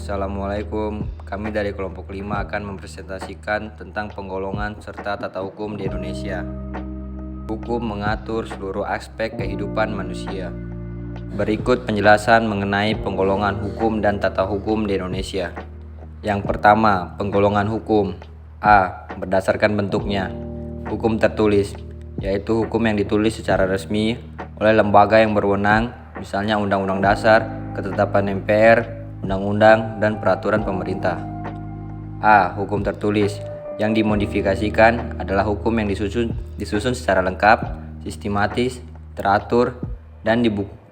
Assalamualaikum, kami dari kelompok 5 akan mempresentasikan tentang penggolongan serta tata hukum di Indonesia. Hukum mengatur seluruh aspek kehidupan manusia. Berikut penjelasan mengenai penggolongan hukum dan tata hukum di Indonesia. Yang pertama, penggolongan hukum. A. Berdasarkan bentuknya. Hukum tertulis, yaitu hukum yang ditulis secara resmi oleh lembaga yang berwenang, misalnya Undang-Undang Dasar, Ketetapan MPR, Undang-undang, dan peraturan pemerintah. A. Hukum tertulis. Yang dimodifikasikan adalah hukum yang disusun secara lengkap, sistematis, teratur, dan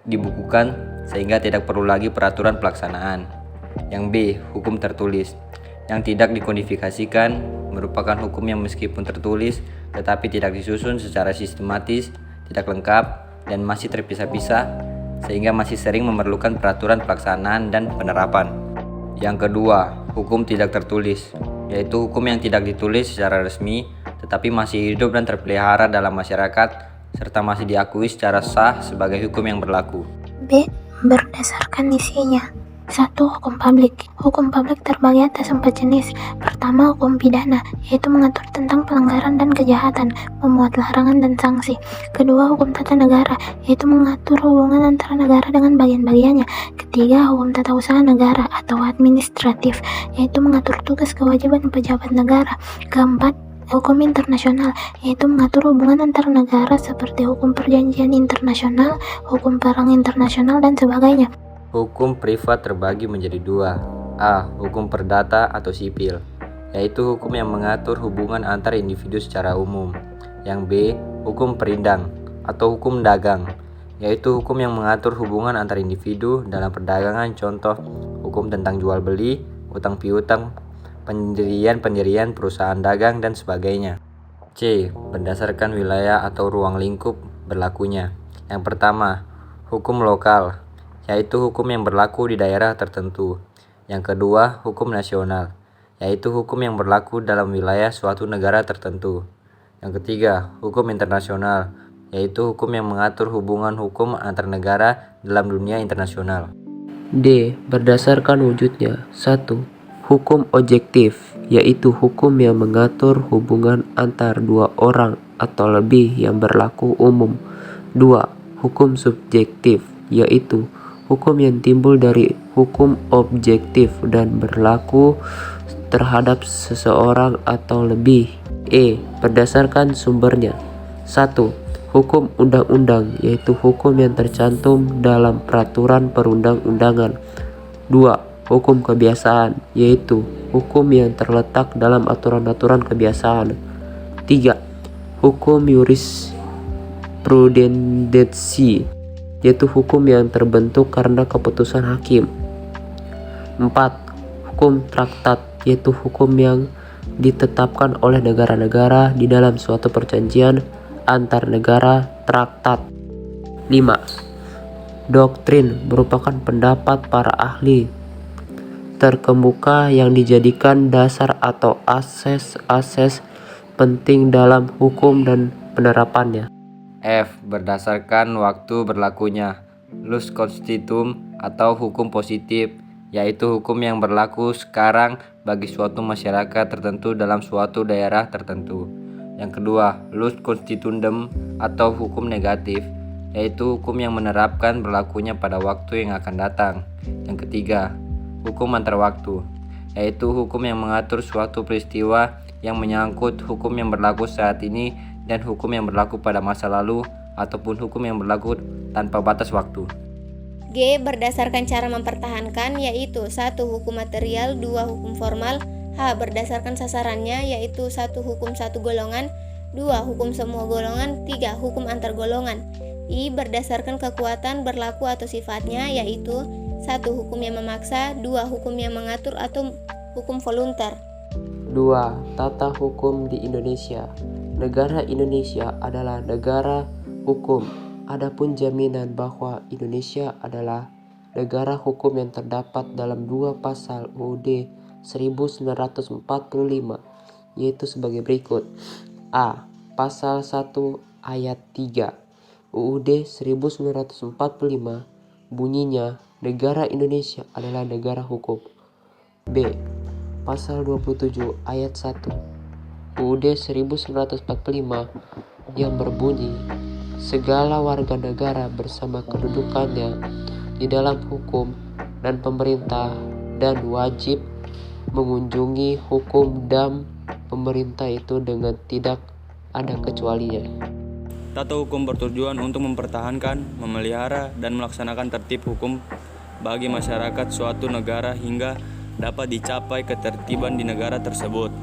dibukukan sehingga tidak perlu lagi peraturan pelaksanaan. Yang B. Hukum tertulis. Yang tidak dikodifikasikan merupakan hukum yang meskipun tertulis tetapi tidak disusun secara sistematis, tidak lengkap, dan masih terpisah-pisah sehingga masih sering memerlukan peraturan pelaksanaan dan penerapan. Yang kedua, hukum tidak tertulis, yaitu hukum yang tidak ditulis secara resmi tetapi masih hidup dan terpelihara dalam masyarakat serta masih diakui secara sah sebagai hukum yang berlaku. B. Berdasarkan isinya. 1. Hukum publik. Hukum publik terbagi atas 4 jenis. Pertama, hukum pidana, yaitu mengatur tentang pelanggaran dan kejahatan, memuat larangan dan sanksi. Kedua, hukum tata negara, yaitu mengatur hubungan antara negara dengan bagian-bagiannya. Ketiga, hukum tata usaha negara atau administratif, yaitu mengatur tugas kewajiban pejabat negara. Keempat, hukum internasional, yaitu mengatur hubungan antar negara seperti hukum perjanjian internasional, hukum perang internasional, dan sebagainya. Hukum privat terbagi menjadi dua. A. Hukum perdata atau sipil, yaitu hukum yang mengatur hubungan antar individu secara umum. Yang B. Hukum perindang atau hukum dagang, yaitu hukum yang mengatur hubungan antar individu dalam perdagangan, contoh hukum tentang jual beli, utang piutang, pendirian perusahaan dagang, dan sebagainya. C. Berdasarkan wilayah atau ruang lingkup berlakunya. Yang pertama, hukum lokal, yaitu hukum yang berlaku di daerah tertentu. Yang kedua, hukum nasional, yaitu hukum yang berlaku dalam wilayah suatu negara tertentu. Yang ketiga, hukum internasional, yaitu hukum yang mengatur hubungan hukum antar negara dalam dunia internasional. D. Berdasarkan wujudnya. 1. Hukum objektif, yaitu hukum yang mengatur hubungan antar dua orang atau lebih yang berlaku umum. 2. Hukum subjektif, yaitu hukum yang timbul dari hukum objektif dan berlaku terhadap seseorang atau lebih. E. Berdasarkan sumbernya. 1. Hukum undang-undang, yaitu hukum yang tercantum dalam peraturan perundang-undangan. 2. Hukum kebiasaan, yaitu hukum yang terletak dalam aturan-aturan kebiasaan. 3. Hukum jurisprudensi, yaitu hukum yang terbentuk karena keputusan hakim. 4. Hukum traktat, yaitu hukum yang ditetapkan oleh negara-negara di dalam suatu perjanjian antar negara traktat. 5. Doktrin merupakan pendapat para ahli terkemuka yang dijadikan dasar atau asas penting dalam hukum dan penerapannya. F. Berdasarkan waktu berlakunya. Ius constitutum atau hukum positif, yaitu hukum yang berlaku sekarang bagi suatu masyarakat tertentu dalam suatu daerah tertentu. Yang kedua, ius constituendum atau hukum negatif, yaitu hukum yang menerapkan berlakunya pada waktu yang akan datang. Yang ketiga, hukum antar waktu, yaitu hukum yang mengatur suatu peristiwa yang menyangkut hukum yang berlaku saat ini dan hukum yang berlaku pada masa lalu ataupun hukum yang berlaku tanpa batas waktu. G. Berdasarkan cara mempertahankan, yaitu 1. Hukum material, 2. Hukum formal. H. Berdasarkan sasarannya, yaitu 1. Hukum satu golongan, 2. Hukum semua golongan, 3. Hukum antar golongan. I. Berdasarkan kekuatan, berlaku atau sifatnya, yaitu 1. Hukum yang memaksa, 2. Hukum yang mengatur atau hukum volunter. 2. Tata hukum di Indonesia. Negara Indonesia adalah negara hukum. Adapun jaminan bahwa Indonesia adalah negara hukum yang terdapat dalam 2 pasal UUD 1945, yaitu sebagai berikut. A. Pasal 1 ayat 3 UUD 1945 bunyinya, negara Indonesia adalah negara hukum. B. Pasal 27 ayat 1 UUD 1945 yang berbunyi, segala warga negara bersama kedudukannya di dalam hukum dan pemerintah dan wajib mengunjungi hukum dan pemerintah itu dengan tidak ada kecualinya. Tata hukum bertujuan untuk mempertahankan, memelihara, dan melaksanakan tertib hukum bagi masyarakat suatu negara hingga dapat dicapai ketertiban di negara tersebut.